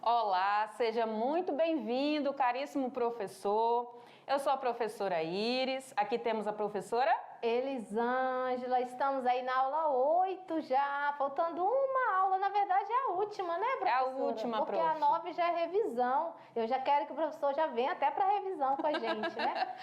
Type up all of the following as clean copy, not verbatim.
Olá, seja muito bem-vindo, caríssimo professor. Eu sou a professora Iris, aqui temos a professora Elisângela. Estamos aí na aula 8 já, faltando uma aula, na verdade é a última, né, professora? É a última, porque prof. a 9 já é revisão. Eu já quero que o professor já venha até para revisão com a gente, né?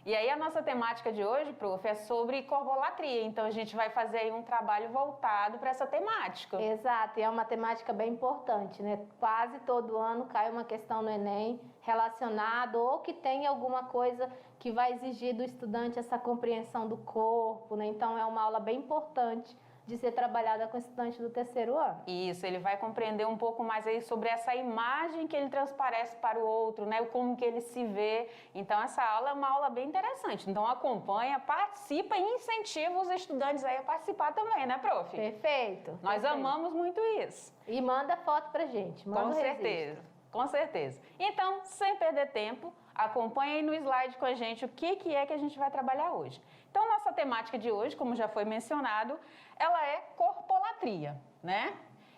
E aí a nossa temática de hoje, prof, é sobre corpolatria. Então a gente vai fazer aí um trabalho voltado para essa temática. Exato, e é uma temática bem importante, né? Quase todo ano cai uma questão no Enem relacionada ou que tem alguma coisa que vai exigir do estudante essa compreensão do corpo, né? Então é uma aula bem importante de ser trabalhada com o estudante do terceiro ano. Isso, ele vai compreender um pouco mais aí sobre essa imagem que ele transparece para o outro, né? Como que ele se vê. Então essa aula é uma aula bem interessante. Então acompanha, participa e incentiva os estudantes aí a participar também, né, prof? Perfeito. Nós amamos muito isso. E manda foto pra gente. Manda Com certeza, com certeza. Então, sem perder tempo, acompanhe aí no slide com a gente o que é que a gente vai trabalhar hoje. Então, nossa temática de hoje, como já foi mencionado, ela é corpolatria, né?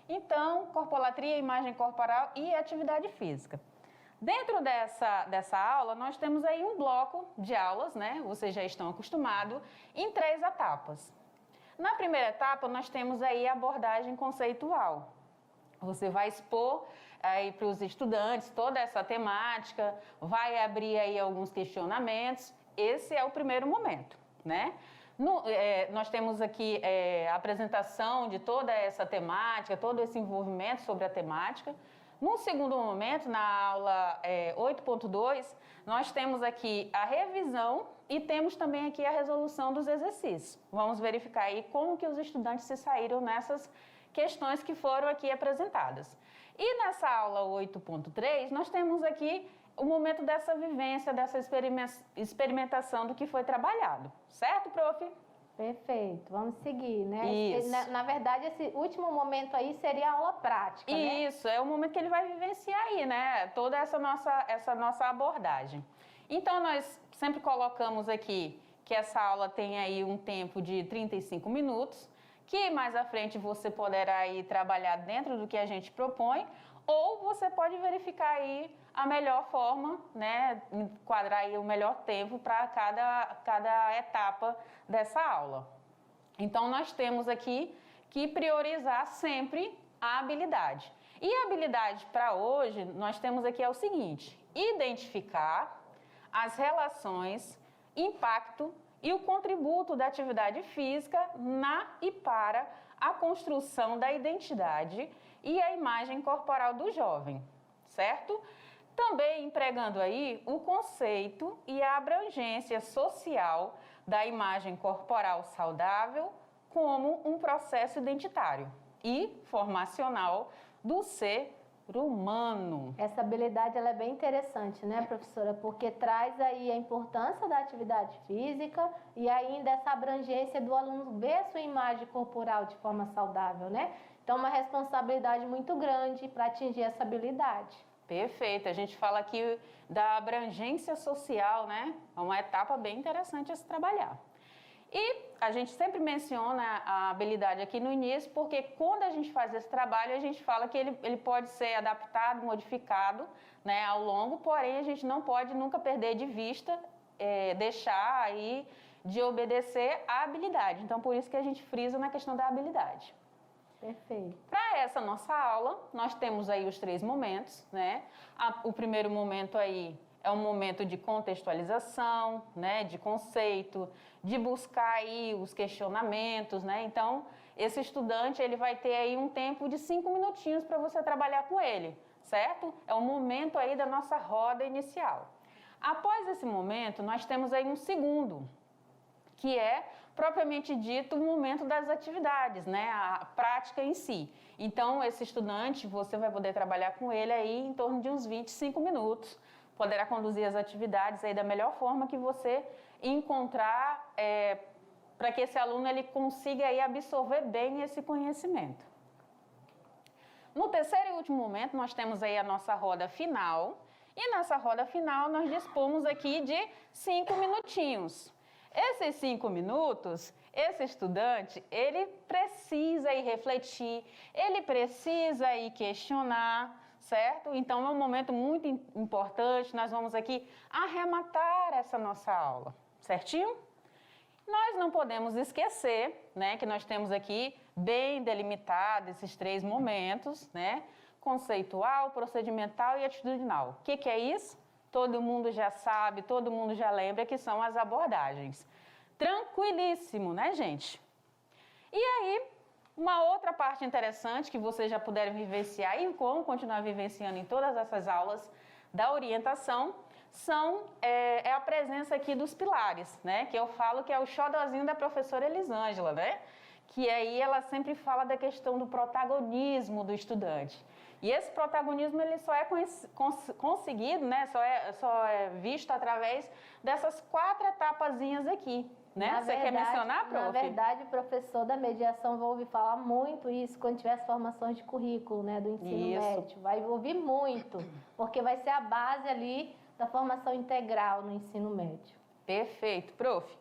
Então, corpolatria, imagem corporal e atividade física. Dentro dessa aula, nós temos aí um bloco de aulas, né? Vocês já estão acostumados, em 3 etapas. Na primeira etapa, nós temos aí a abordagem conceitual. Você vai expor aí para os estudantes toda essa temática, vai abrir aí alguns questionamentos. Esse é o primeiro momento, né? Nós temos aqui a apresentação de toda essa temática, todo esse envolvimento sobre a temática. No segundo momento, na aula 8.2, nós temos aqui a revisão e temos também aqui a resolução dos exercícios. Vamos verificar aí como que os estudantes se saíram nessas questões que foram aqui apresentadas. E nessa aula 8.3, nós temos aqui o momento dessa vivência, dessa experimentação do que foi trabalhado. Certo, prof? Perfeito, vamos seguir, né? Isso. Na verdade, esse último momento aí seria a aula prática, né? Isso, é o momento que ele vai vivenciar aí, né? Toda essa nossa abordagem. Então, nós sempre colocamos aqui que essa aula tem aí um tempo de 35 minutos, que mais à frente você poderá ir trabalhar dentro do que a gente propõe, ou você pode verificar aí a melhor forma, né, enquadrar aí o melhor tempo para cada etapa dessa aula. Então, nós temos aqui que priorizar sempre a habilidade. E a habilidade para hoje, nós temos aqui é o seguinte: identificar as relações, impacto e o contributo da atividade física na e para a construção da identidade e a imagem corporal do jovem, certo? Também empregando aí o conceito e a abrangência social da imagem corporal saudável como um processo identitário e formacional do ser humano. Essa habilidade ela é bem interessante, né, professora? Porque traz aí a importância da atividade física e ainda essa abrangência do aluno ver a sua imagem corporal de forma saudável, né? Então, uma responsabilidade muito grande para atingir essa habilidade. Perfeito, a gente fala aqui da abrangência social, né? É uma etapa bem interessante a se trabalhar. E a gente sempre menciona a habilidade aqui no início, porque quando a gente faz esse trabalho, a gente fala que ele pode ser adaptado, modificado, né, ao longo, porém a gente não pode nunca perder de vista, deixar aí de obedecer a habilidade. Então, por isso que a gente frisa na questão da habilidade. Perfeito. Para essa nossa aula, nós temos aí os 3 momentos, né? O primeiro momento aí é um momento de contextualização, né, de conceito, de buscar aí os questionamentos, né? Então, esse estudante, ele vai ter aí um tempo de 5 minutinhos para você trabalhar com ele, certo? É o momento aí da nossa roda inicial. Após esse momento, nós temos aí um segundo, que é propriamente dito o momento das atividades, né, a prática em si. Então, esse estudante, você vai poder trabalhar com ele aí em torno de uns 25 minutos, poderá conduzir as atividades aí da melhor forma que você encontrar para que esse aluno ele consiga aí absorver bem esse conhecimento. No terceiro e último momento, nós temos aí a nossa roda final, e nessa roda final nós dispomos aqui de 5 minutinhos. Esses 5 minutos, esse estudante, ele precisa ir refletir, ele precisa ir questionar, certo? Então é um momento muito importante, nós vamos aqui arrematar essa nossa aula, certinho? Nós não podemos esquecer, né, que nós temos aqui bem delimitado esses 3 momentos, né? Conceitual, procedimental e atitudinal. O que é isso? Todo mundo já sabe, todo mundo já lembra que são as abordagens. Tranquilíssimo, né, gente? E aí, uma outra parte interessante que vocês já puderam vivenciar e vão continuar vivenciando em todas essas aulas da orientação é a presença aqui dos pilares, né? Que eu falo que é o xodozinho da professora Elisângela, né? Que aí ela sempre fala da questão do protagonismo do estudante. E esse protagonismo ele só é conseguido, né? Só é visto através dessas 4 etapazinhas aqui, né? Você quer mencionar, prof? Na verdade, o professor da mediação vai ouvir falar muito isso quando tiver as formações de currículo, né? Do ensino médio. Vai ouvir muito, porque vai ser a base ali da formação integral no ensino médio. Perfeito, prof.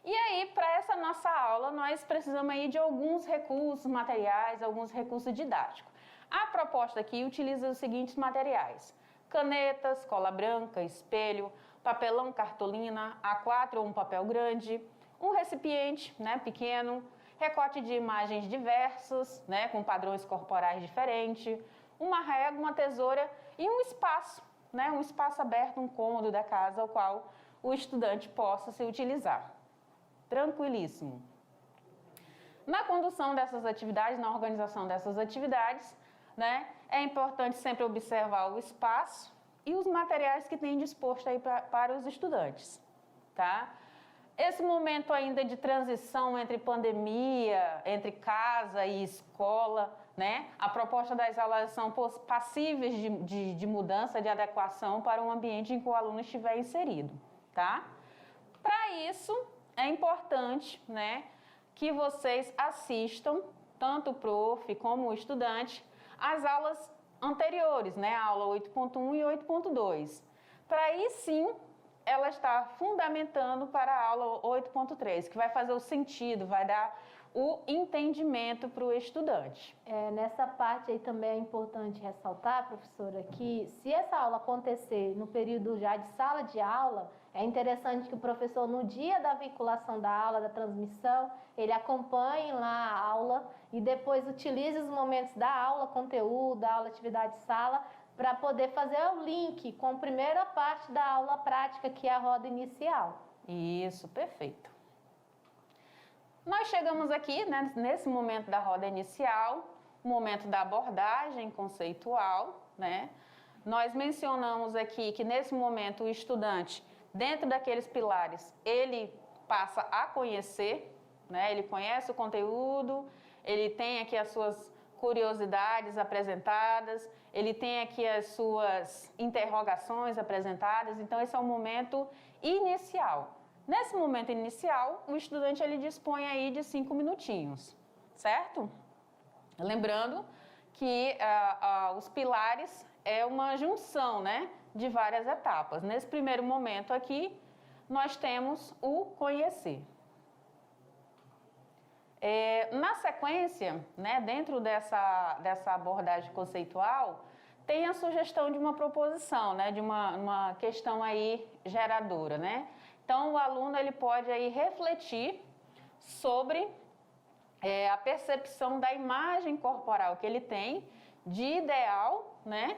E aí, para essa nossa aula, nós precisamos aí de alguns recursos materiais, alguns recursos didáticos. A proposta aqui utiliza os seguintes materiais: canetas, cola branca, espelho, papelão, cartolina, A4 ou um papel grande, um recipiente, né, pequeno, recorte de imagens diversas, né, com padrões corporais diferentes, uma régua, uma tesoura e um espaço, né, um espaço aberto, um cômodo da casa ao qual o estudante possa se utilizar. Tranquilíssimo. Na condução dessas atividades, na organização dessas atividades, né, é importante sempre observar o espaço e os materiais que tem disposto aí para os estudantes, tá? Esse momento ainda de transição entre pandemia, entre casa e escola, né? A proposta das aulas são passíveis de mudança, de adequação para o ambiente em que o aluno estiver inserido, tá? Para isso, é importante, né, que vocês assistam, tanto o prof como o estudante, as aulas anteriores, né, a aula 8.1 e 8.2. Para aí sim, ela está fundamentando para a aula 8.3, que vai fazer o sentido, vai dar o entendimento para o estudante. Nessa parte aí também é importante ressaltar, professora, que se essa aula acontecer no período já de sala de aula, é interessante que o professor, no dia da vinculação da aula, da transmissão, ele acompanhe lá a aula e depois utilize os momentos da aula, conteúdo, da aula, atividade de sala, para poder fazer o link com a primeira parte da aula prática, que é a roda inicial. Isso, perfeito. Nós chegamos aqui, né, nesse momento da roda inicial, o momento da abordagem conceitual, né? Nós mencionamos aqui que nesse momento o estudante, dentro daqueles pilares, ele passa a conhecer, né? Ele conhece o conteúdo, ele tem aqui as suas curiosidades apresentadas, ele tem aqui as suas interrogações apresentadas, então esse é o momento inicial. Nesse momento inicial, o estudante ele dispõe aí de 5 minutinhos, certo? Lembrando que os pilares é uma junção, né, de várias etapas. Nesse primeiro momento aqui, nós temos o conhecer. Na sequência, né, dentro dessa abordagem conceitual, tem a sugestão de uma proposição, né, de uma questão aí geradora, né? Então, o aluno ele pode aí refletir sobre a percepção da imagem corporal que ele tem de ideal, né,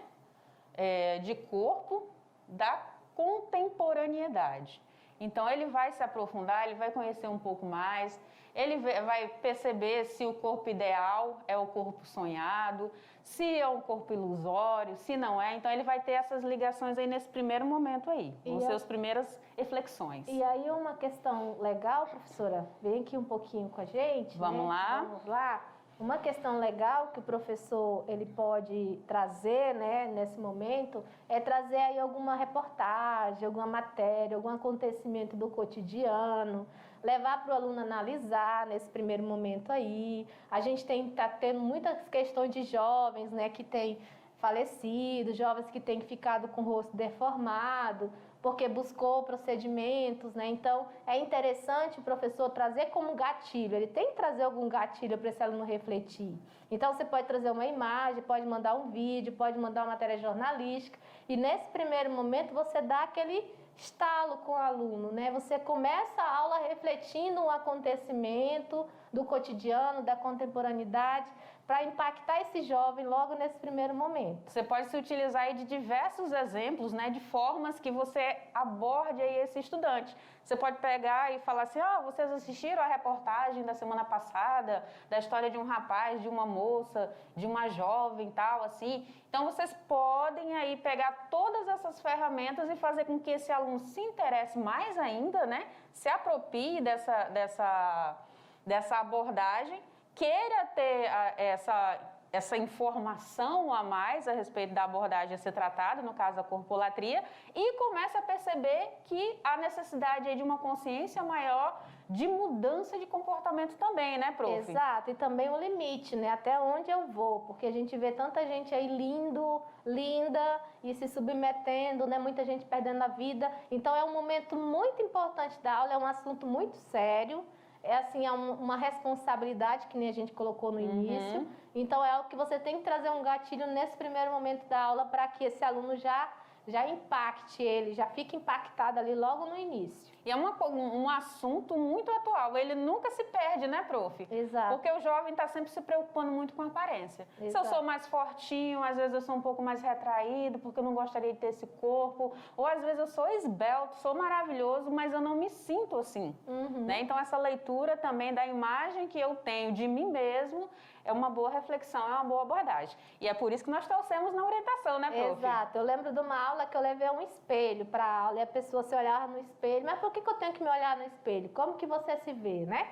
de corpo da contemporaneidade. Então, ele vai se aprofundar, ele vai conhecer um pouco mais, ele vai perceber se o corpo ideal é o corpo sonhado, se é um corpo ilusório, se não é. Então, ele vai ter essas ligações aí nesse primeiro momento aí, vão ser as primeiras reflexões. E aí, uma questão legal, professora, vem aqui um pouquinho com a gente. Vamos lá? Vamos lá. Uma questão legal que o professor ele pode trazer, né, nesse momento é trazer aí alguma reportagem, alguma matéria, algum acontecimento do cotidiano, levar para o aluno analisar nesse primeiro momento aí. A gente está tendo muitas questões de jovens, né, que têm falecido, jovens que têm ficado com o rosto deformado, porque buscou procedimentos, né? Então, é interessante o professor trazer como gatilho, ele tem que trazer algum gatilho para esse aluno refletir. Então, você pode trazer uma imagem, pode mandar um vídeo, pode mandar uma matéria jornalística, e nesse primeiro momento você dá aquele estalo com o aluno, né? Você começa a aula refletindo um acontecimento do cotidiano, da contemporaneidade, para impactar esse jovem logo nesse primeiro momento. Você pode se utilizar aí de diversos exemplos, né, de formas que você aborde aí esse estudante. Você pode pegar e falar assim, vocês assistiram a reportagem da semana passada, da história de um rapaz, de uma moça, de uma jovem, tal, assim. Então, vocês podem aí pegar todas essas ferramentas e fazer com que esse aluno se interesse mais ainda, né, se aproprie dessa abordagem, queira ter essa informação a mais a respeito da abordagem a ser tratada, no caso da corpolatria, e começa a perceber que há necessidade aí de uma consciência maior de mudança de comportamento também, né, prof? Exato, e também o limite, né, até onde eu vou, porque a gente vê tanta gente aí linda, e se submetendo, né, muita gente perdendo a vida, então é um momento muito importante da aula, é um assunto muito sério, é assim, é uma responsabilidade que nem a gente colocou no início. Então é algo que você tem que trazer um gatilho nesse primeiro momento da aula para que esse aluno já impacte ele, já fique impactado ali logo no início. E é um assunto muito atual, ele nunca se perde, né, prof? Exato. Porque o jovem está sempre se preocupando muito com a aparência. Exato. Se eu sou mais fortinho, às vezes eu sou um pouco mais retraído, porque eu não gostaria de ter esse corpo, ou às vezes eu sou esbelto, sou maravilhoso, mas eu não me sinto assim. Né? Então essa leitura também da imagem que eu tenho de mim mesmo é uma boa reflexão, é uma boa abordagem. E é por isso que nós trouxemos na orientação, né, prof? Exato. Eu lembro de uma aula que eu levei um espelho para a aula e a pessoa se olhava no espelho. Mas por que eu tenho que me olhar no espelho? Como que você se vê, né?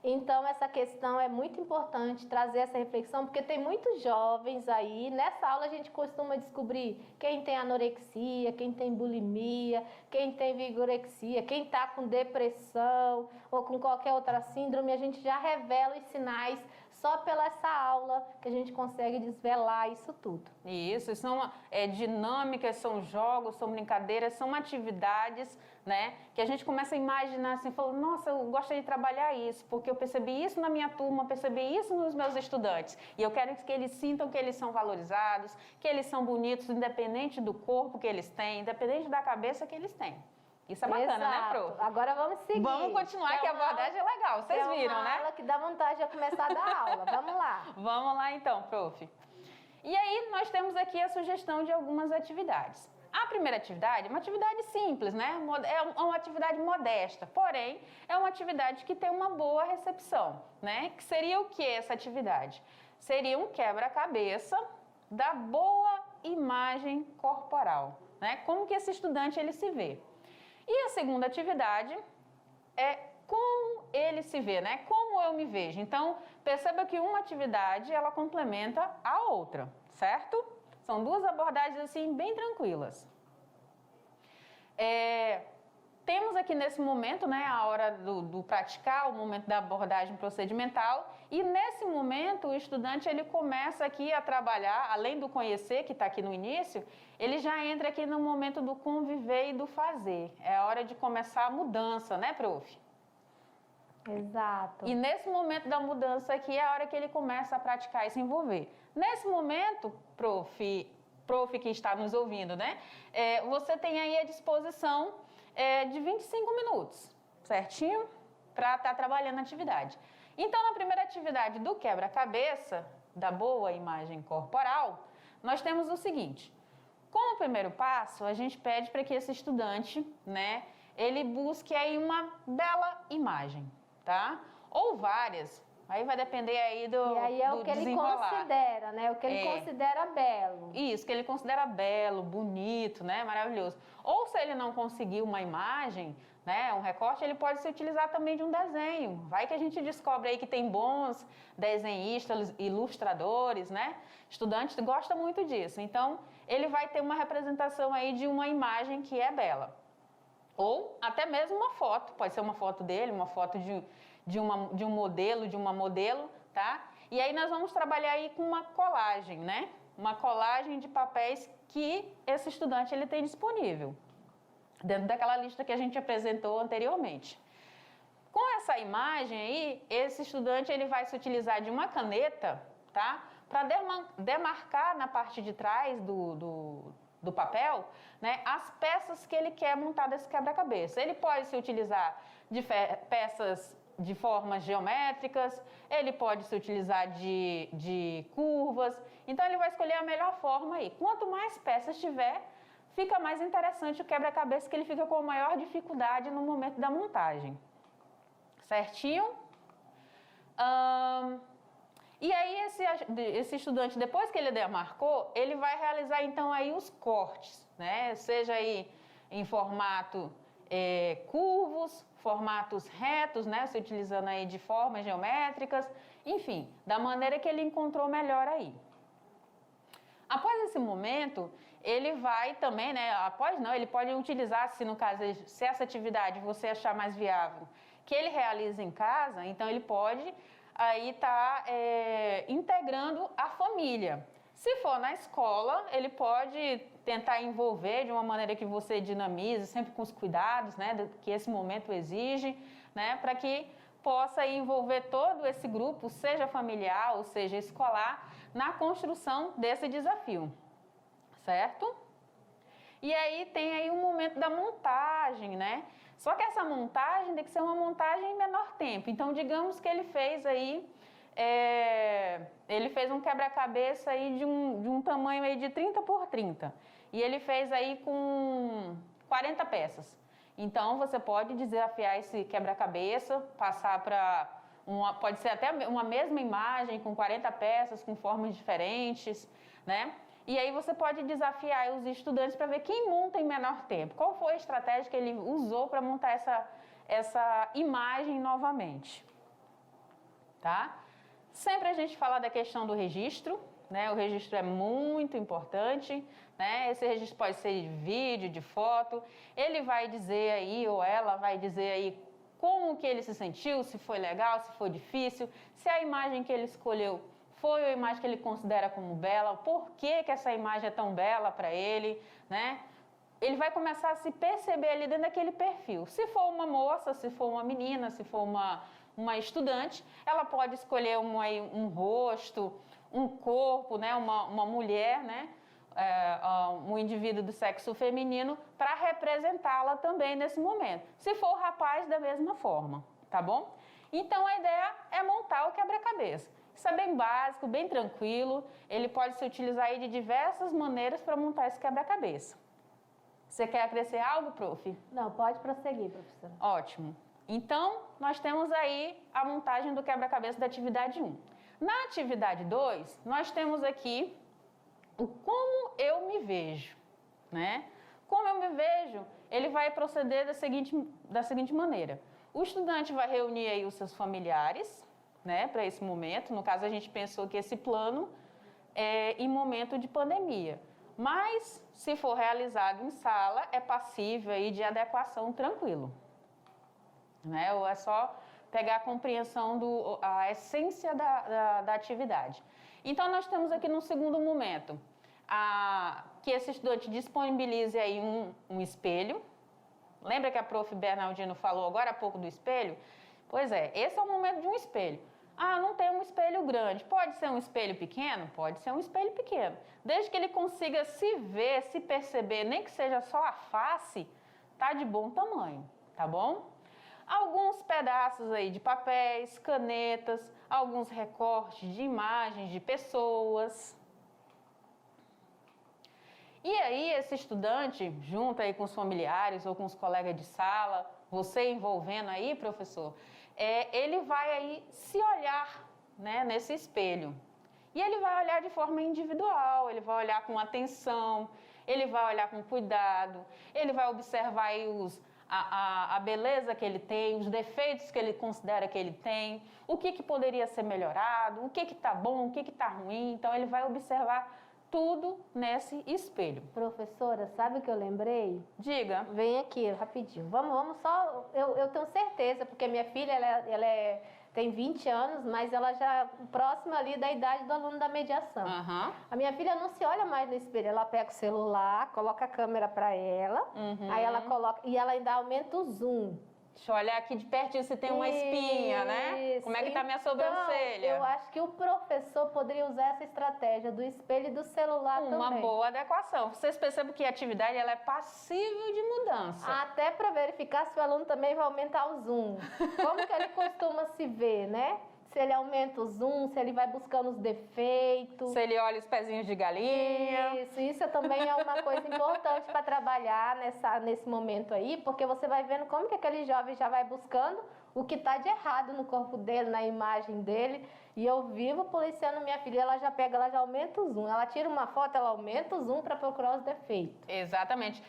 Então, essa questão é muito importante, trazer essa reflexão, porque tem muitos jovens aí. Nessa aula a gente costuma descobrir quem tem anorexia, quem tem bulimia, quem tem vigorexia, quem está com depressão ou com qualquer outra síndrome. A gente já revela os sinais só pela essa aula que a gente consegue desvelar isso tudo. Isso, são dinâmicas, são jogos, são brincadeiras, são atividades, né? Que a gente começa a imaginar assim, falando, nossa, eu gostaria de trabalhar isso, porque eu percebi isso na minha turma, percebi isso nos meus estudantes. E eu quero que eles sintam que eles são valorizados, que eles são bonitos, independente do corpo que eles têm, independente da cabeça que eles têm. Isso é bacana, Exato. né, prof? Agora vamos seguir. Vamos continuar, que a abordagem é legal, vocês viram, né? É uma aula que dá vontade de começar a dar aula. Vamos lá. Vamos lá então, prof. E aí nós temos aqui a sugestão de algumas atividades. A primeira atividade é uma atividade simples, né? É uma atividade modesta, porém é uma atividade que tem uma boa recepção, né? Que seria o que essa atividade? Seria um quebra-cabeça da boa imagem corporal, né? Como que esse estudante ele se vê. E a segunda atividade é como ele se vê, né? Como eu me vejo. Então, perceba que uma atividade, ela complementa a outra, certo? São duas abordagens, assim, bem tranquilas. Temos aqui nesse momento, né, a hora do praticar, o momento da abordagem procedimental, e nesse momento o estudante ele começa aqui a trabalhar, além do conhecer, que está aqui no início, ele já entra aqui no momento do conviver e do fazer. É a hora de começar a mudança, né, prof? Exato. E nesse momento da mudança aqui é a hora que ele começa a praticar e se envolver. Nesse momento, prof que está nos ouvindo, né, você tem aí à disposição de 25 minutos, certinho? Para estar trabalhando a atividade. Então, na primeira atividade do quebra-cabeça, da boa imagem corporal, nós temos o seguinte. Como primeiro passo, a gente pede para que esse estudante, né, ele busque aí uma bela imagem, tá? Ou várias. Aí vai depender aí do desenrolar. E aí é o que ele considera, né? O que ele considera belo. Isso, que ele considera belo, bonito, né? Maravilhoso. Ou se ele não conseguir uma imagem, né? Um recorte, ele pode se utilizar também de um desenho. Vai que a gente descobre aí que tem bons desenhistas, ilustradores, né? Estudantes gostam muito disso. Então, ele vai ter uma representação aí de uma imagem que é bela. Ou até mesmo uma foto. Pode ser uma foto dele, uma foto de um modelo, de uma modelo, tá? E aí nós vamos trabalhar aí com uma colagem, né? Uma colagem de papéis que esse estudante ele tem disponível. dentro daquela lista que a gente apresentou anteriormente. Com essa imagem aí, esse estudante ele vai se utilizar de uma caneta, tá? Para demarcar na parte de trás do papel, né, as peças que ele quer montar desse quebra-cabeça. Ele pode se utilizar de peças de formas geométricas, ele pode se utilizar de curvas, então ele vai escolher a melhor forma aí. Quanto mais peças tiver, fica mais interessante o quebra-cabeça, que ele fica com maior dificuldade no momento da montagem. Certinho? E aí esse estudante, depois que ele demarcou, ele vai realizar então aí os cortes, né? Seja aí em formato curvos, formatos retos, né? Se utilizando aí de formas geométricas, enfim, da maneira que ele encontrou melhor aí. Após esse momento, ele vai também, né? Após não, ele pode utilizar, se no caso, se essa atividade você achar mais viável, que ele realiza em casa, então ele pode aí estar integrando a família. Se for na escola, ele pode tentar envolver de uma maneira que você dinamize, sempre com os cuidados, né, que esse momento exige, né, para que possa envolver todo esse grupo, seja familiar ou seja escolar, na construção desse desafio, certo? E aí tem aí o momento da montagem, né? Só que essa montagem tem que ser uma montagem em menor tempo. Então, digamos que ele fez aí, ele fez um quebra-cabeça aí de um tamanho aí de 30 por 30. E ele fez aí com 40 peças. Então, você pode desafiar esse quebra-cabeça, passar para pode ser até uma mesma imagem com 40 peças, com formas diferentes, né? E aí você pode desafiar os estudantes para ver quem monta em menor tempo. Qual foi a estratégia que ele usou para montar essa imagem novamente, tá? Sempre a gente fala da questão do registro, né? O registro é muito importante, né? Esse registro pode ser de vídeo, de foto. Ele vai dizer aí, ou ela vai dizer aí, como que ele se sentiu, se foi legal, se foi difícil, se a imagem que ele escolheu foi a imagem que ele considera como bela, por que essa imagem é tão bela para ele, né? Ele vai começar a se perceber ali dentro daquele perfil. Se for uma moça, se for uma menina, se for uma estudante, ela pode escolher um rosto, um corpo, né? Uma mulher, né? Um indivíduo do sexo feminino para representá-la também nesse momento. Se for rapaz, da mesma forma, tá bom? Então, a ideia é montar o quebra-cabeça. Isso é bem básico, bem tranquilo. Ele pode se utilizar aí de diversas maneiras para montar esse quebra-cabeça. Você quer acrescer algo, prof? Não, pode prosseguir, professora. Ótimo. Então, nós temos aí a montagem do quebra-cabeça da atividade 1. Na atividade 2, nós temos aqui o como eu me vejo, né? Como eu me vejo, ele vai proceder da seguinte maneira. O estudante vai reunir aí os seus familiares, né, para esse momento. No caso, a gente pensou que esse plano é em momento de pandemia. Mas, se for realizado em sala, é passível aí de adequação tranquilo, né? Ou é só pegar a compreensão, a essência da atividade. Então, nós temos aqui no segundo momento, que esse estudante disponibilize aí um espelho. Lembra que a prof. Bernardino falou agora há pouco do espelho? Pois é, esse é o momento de um espelho. Ah, não tem um espelho grande. Pode ser um espelho pequeno? Pode ser um espelho pequeno. Desde que ele consiga se ver, se perceber, nem que seja só a face, tá de bom tamanho, tá bom? Alguns pedaços aí de papéis, canetas, alguns recortes de imagens de pessoas. E aí esse estudante, junto aí com os familiares ou com os colegas de sala, você envolvendo aí, professor, ele vai aí se olhar, né, nesse espelho. E ele vai olhar de forma individual, ele vai olhar com atenção, ele vai olhar com cuidado, ele vai observar aí a beleza que ele tem, os defeitos que ele considera que ele tem, o que poderia ser melhorado, o que está bom, o que está ruim. Então, ele vai observar tudo nesse espelho. Professora, sabe o que eu lembrei? Diga. Vem aqui, rapidinho. Vamos só... Eu tenho certeza, porque minha filha, ela é tem 20 anos, mas ela já é próxima ali da idade do aluno da mediação. A minha filha não se olha mais no espelho, ela pega o celular, coloca a câmera para ela, aí ela coloca, e ela ainda aumenta o zoom. Deixa eu olhar aqui de pertinho se tem uma espinha, né? Como é que tá minha sobrancelha? Eu acho que o professor poderia usar essa estratégia do espelho e do celular também. Uma boa adequação. Vocês percebem que a atividade ela é passível de mudança. Até para verificar se o aluno também vai aumentar o zoom. Como que ele costuma se ver, né? Se ele aumenta o zoom, se ele vai buscando os defeitos. Se ele olha os pezinhos de galinha. Isso também é uma coisa importante para trabalhar nesse momento aí, porque você vai vendo como que aquele jovem já vai buscando o que está de errado no corpo dele, na imagem dele. E eu vivo policiando minha filha, ela já pega, ela já aumenta o zoom. Ela tira uma foto, ela aumenta o zoom para procurar os defeitos. Exatamente.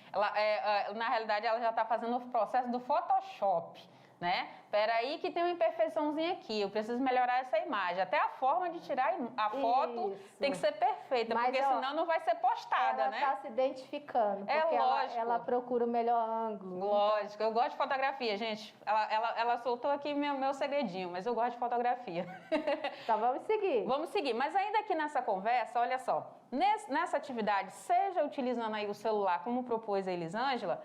Na realidade, ela já está fazendo o processo do Photoshop. Né? Peraí que tem uma imperfeiçãozinha aqui, eu preciso melhorar essa imagem. Até a forma de tirar a foto tem que ser perfeita, porque senão não vai ser postada, né? Ela está se identificando, porque lógico. ela procura o melhor ângulo. Lógico, eu gosto de fotografia, gente. Ela soltou aqui meu segredinho, mas eu gosto de fotografia. Então vamos seguir. Vamos seguir, mas ainda aqui nessa conversa, olha só, nessa atividade, seja utilizando aí o celular, como propôs a Elisângela,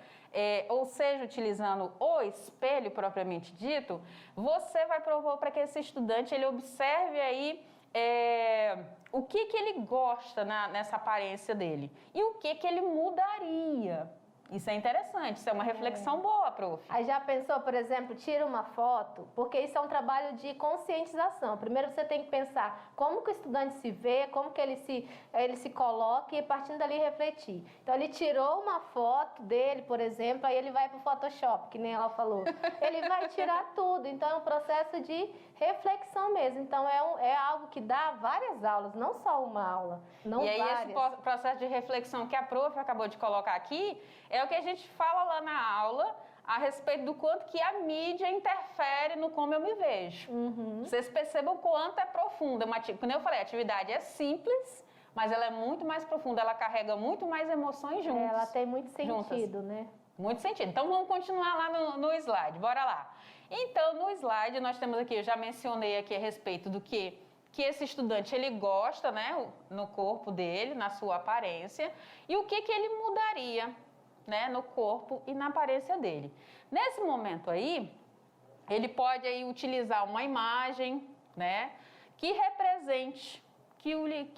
ou seja, utilizando o espelho propriamente dito, você vai propor para que esse estudante ele observe aí o que ele gosta nessa aparência dele e o que ele mudaria. Isso é interessante, isso é uma reflexão boa, prof. Aí já pensou, por exemplo, tira uma foto, porque isso é um trabalho de conscientização. Primeiro você tem que pensar como que o estudante se vê, como que ele se coloca e partindo dali refletir. Então ele tirou uma foto dele, por exemplo, aí ele vai para o Photoshop, que nem ela falou. Ele vai tirar tudo, então é um processo de reflexão mesmo. Então é algo que dá várias aulas, não só uma aula, não várias. E aí esse processo de reflexão que a prof acabou de colocar aqui, é o que a gente fala lá na aula a respeito do quanto que a mídia interfere no como eu me vejo. Vocês percebam o quanto é profunda. Como eu falei, a atividade é simples, mas ela é muito mais profunda, ela carrega muito mais emoções juntas. Ela tem muito sentido, né? Muito sentido. Então vamos continuar lá no slide, bora lá. Então no slide nós temos aqui, eu já mencionei aqui a respeito do que esse estudante ele gosta, né, no corpo dele, na sua aparência, e o que ele mudaria, né, no corpo e na aparência dele. Nesse momento aí, ele pode aí utilizar uma imagem, né, que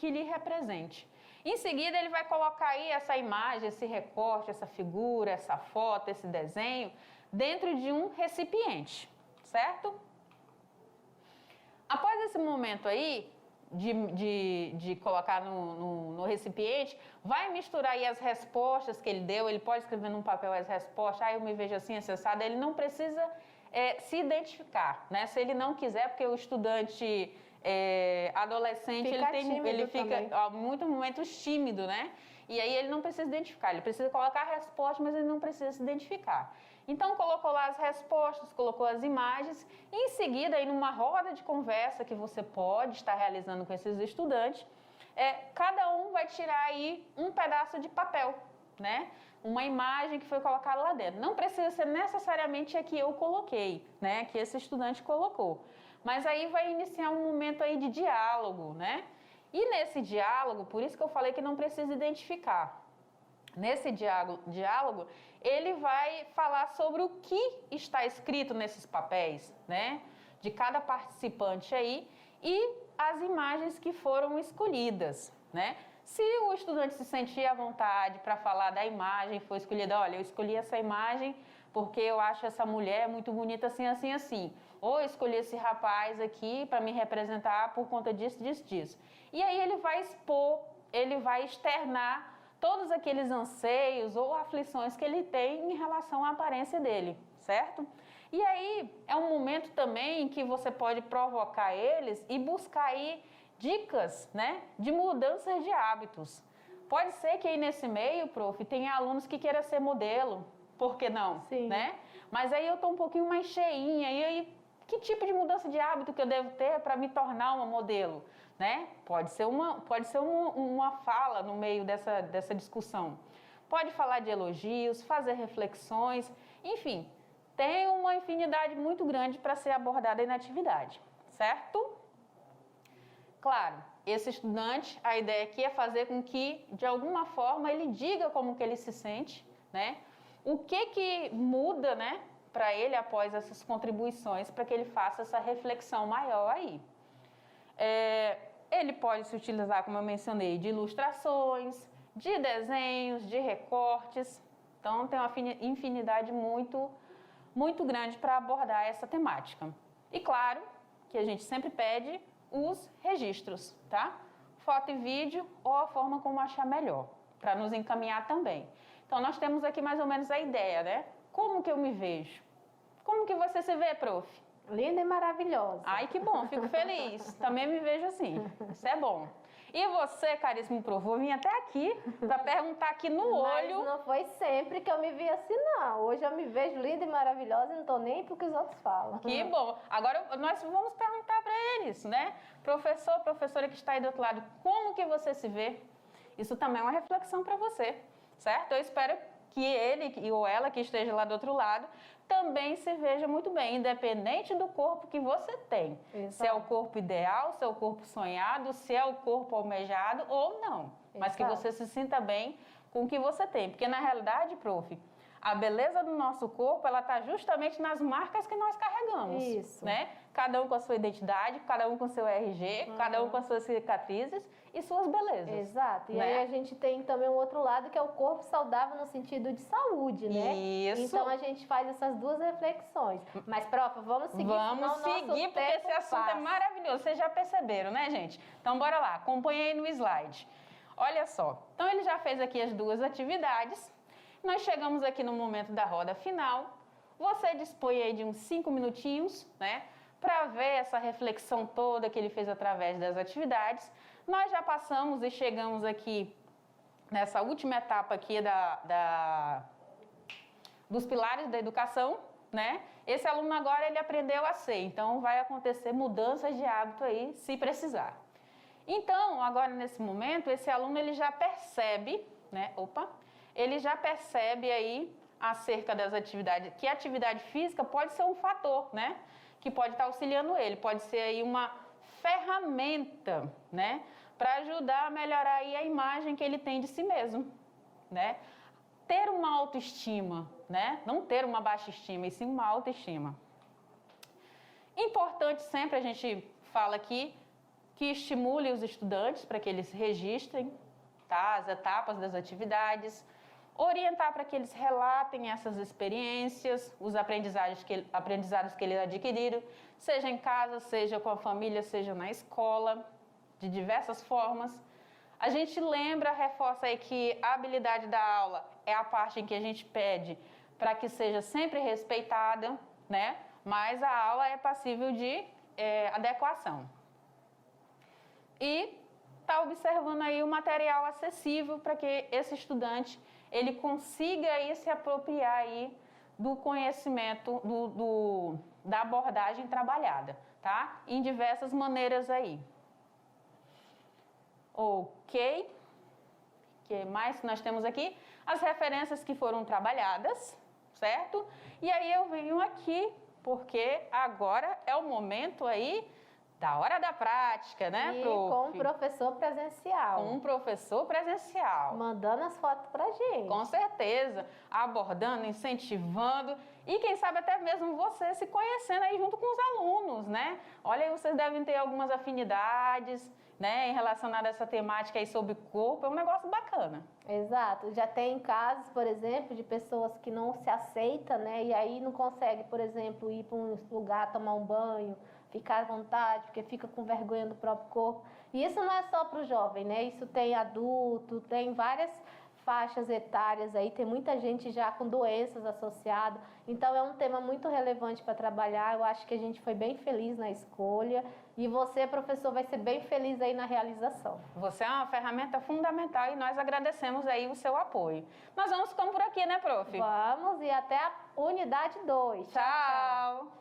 lhe represente. Em seguida, ele vai colocar aí essa imagem, esse recorte, essa figura, essa foto, esse desenho, dentro de um recipiente, certo? Após esse momento aí, de colocar no recipiente, vai misturar aí as respostas que ele deu, ele pode escrever num papel as respostas, eu me vejo assim, acessado, ele não precisa se identificar, né? Se ele não quiser, porque o estudante adolescente, ele fica muitos momentos tímido, né? E aí ele não precisa identificar, ele precisa colocar a resposta, mas ele não precisa se identificar. Então, colocou lá as respostas, colocou as imagens, e em seguida, aí numa roda de conversa que você pode estar realizando com esses estudantes, cada um vai tirar aí um pedaço de papel, né? Uma imagem que foi colocada lá dentro. Não precisa ser necessariamente a que eu coloquei, né? Que esse estudante colocou. Mas aí vai iniciar um momento aí de diálogo, né? E nesse diálogo, por isso que eu falei que não precisa identificar. Nesse diálogo, ele vai falar sobre o que está escrito nesses papéis, né? De cada participante aí e as imagens que foram escolhidas, né? Se o estudante se sentir à vontade para falar da imagem, foi escolhida, olha, eu escolhi essa imagem porque eu acho essa mulher muito bonita assim, assim, assim. Ou eu escolhi esse rapaz aqui para me representar por conta disso, disso, disso. E aí ele vai expor, ele vai externar todos aqueles anseios ou aflições que ele tem em relação à aparência dele, certo? E aí é um momento também que você pode provocar eles e buscar aí dicas, né, de mudanças de hábitos. Pode ser que aí nesse meio, prof, tenha alunos que queiram ser modelo, por que não? Sim. Né? Mas aí eu estou um pouquinho mais cheinha, e aí que tipo de mudança de hábito que eu devo ter para me tornar uma modelo? Né? Pode ser uma fala no meio dessa discussão. Pode falar de elogios, fazer reflexões, enfim, tem uma infinidade muito grande para ser abordada aí na atividade. certo? Claro, esse estudante, a ideia aqui é fazer com que, de alguma forma, ele diga como que ele se sente, né? O que muda, né, para ele após essas contribuições, para que ele faça essa reflexão maior aí. Ele pode se utilizar, como eu mencionei, de ilustrações, de desenhos, de recortes. Então, tem uma infinidade muito grande para abordar essa temática. E claro, que a gente sempre pede os registros, tá? Foto e vídeo ou a forma como achar melhor, para nos encaminhar também. Então, nós temos aqui mais ou menos a ideia, né? Como que eu me vejo? Como que você se vê, prof? Linda e maravilhosa. Ai, que bom, fico feliz. Também me vejo assim. Isso é bom. E você, caríssimo prof, vou vir até aqui para perguntar aqui no olho. Mas não foi sempre que eu me vi assim, não. Hoje eu me vejo linda e maravilhosa e não estou nem para o que os outros falam. Que bom. Agora nós vamos perguntar para eles, né? Professor, professora que está aí do outro lado, como que você se vê? Isso também é uma reflexão para você, certo? Eu espero que ele ou ela que esteja lá do outro lado também se veja muito bem, independente do corpo que você tem. Exato. Se é o corpo ideal, se é o corpo sonhado, se é o corpo almejado ou não. Exato. Mas que você se sinta bem com o que você tem. Porque, na realidade, prof, a beleza do nosso corpo, ela está justamente nas marcas que nós carregamos. Isso. Né? Cada um com a sua identidade, cada um com o seu RG, cada um com as suas cicatrizes e suas belezas. Exato. E né? aí a gente tem também um outro lado que é o corpo saudável no sentido de saúde, né? Isso. Então a gente faz essas duas reflexões. Mas, prof, vamos seguir. Vamos seguir, porque esse assunto é maravilhoso. Vocês já perceberam, né, gente? Então, bora lá. Acompanhe aí no slide. Olha só. Então, ele já fez aqui as duas atividades. Nós chegamos aqui no momento da roda final. Você dispõe aí de uns 5 minutinhos, né? Para ver essa reflexão toda que ele fez através das atividades. Nós já passamos e chegamos aqui nessa última etapa aqui dos pilares da educação, né? Esse aluno agora ele aprendeu a ser, então vai acontecer mudanças de hábito aí, se precisar. Então, agora nesse momento, esse aluno ele já percebe, né? Ele já percebe aí acerca das atividades, que a atividade física pode ser um fator, né? Que pode estar auxiliando ele, pode ser aí uma ferramenta, né? Para ajudar a melhorar aí a imagem que ele tem de si mesmo, né? Ter uma autoestima, né? Não ter uma baixa estima, e sim uma autoestima. Importante sempre, a gente fala aqui, que estimule os estudantes para que eles registrem, tá? As etapas das atividades, orientar para que eles relatem essas experiências, os aprendizados que eles adquiriram, seja em casa, seja com a família, seja na escola, de diversas formas. A gente lembra, reforça aí que a habilidade da aula é a parte em que a gente pede para que seja sempre respeitada, né? Mas a aula é passível de adequação. E está observando aí o material acessível para que esse estudante ele consiga aí se apropriar aí do conhecimento, da abordagem trabalhada, tá? Em diversas maneiras aí. Ok. O que mais nós temos aqui? As referências que foram trabalhadas, certo? E aí eu venho aqui, porque agora é o momento aí da hora da prática, né, e prof? com um professor presencial. Com um professor presencial. Mandando as fotos pra gente. Com certeza. Abordando, incentivando e quem sabe até mesmo você se conhecendo aí junto com os alunos, né? Olha aí, vocês devem ter algumas afinidades, né, em relacionado a essa temática aí sobre corpo. É um negócio bacana. Exato. Já tem casos, por exemplo, de pessoas que não se aceitam, né? E aí não consegue, por exemplo, ir para um lugar tomar um banho, ficar à vontade, porque fica com vergonha do próprio corpo. E isso não é só para o jovem, né? Isso tem adulto, tem várias faixas etárias aí, tem muita gente já com doenças associadas. Então é um tema muito relevante para trabalhar. Eu acho que a gente foi bem feliz na escolha. E você, professor, vai ser bem feliz aí na realização. Você é uma ferramenta fundamental e nós agradecemos aí o seu apoio. Nós vamos ficando por aqui, né, prof? Vamos, e até a unidade 2. Tchau.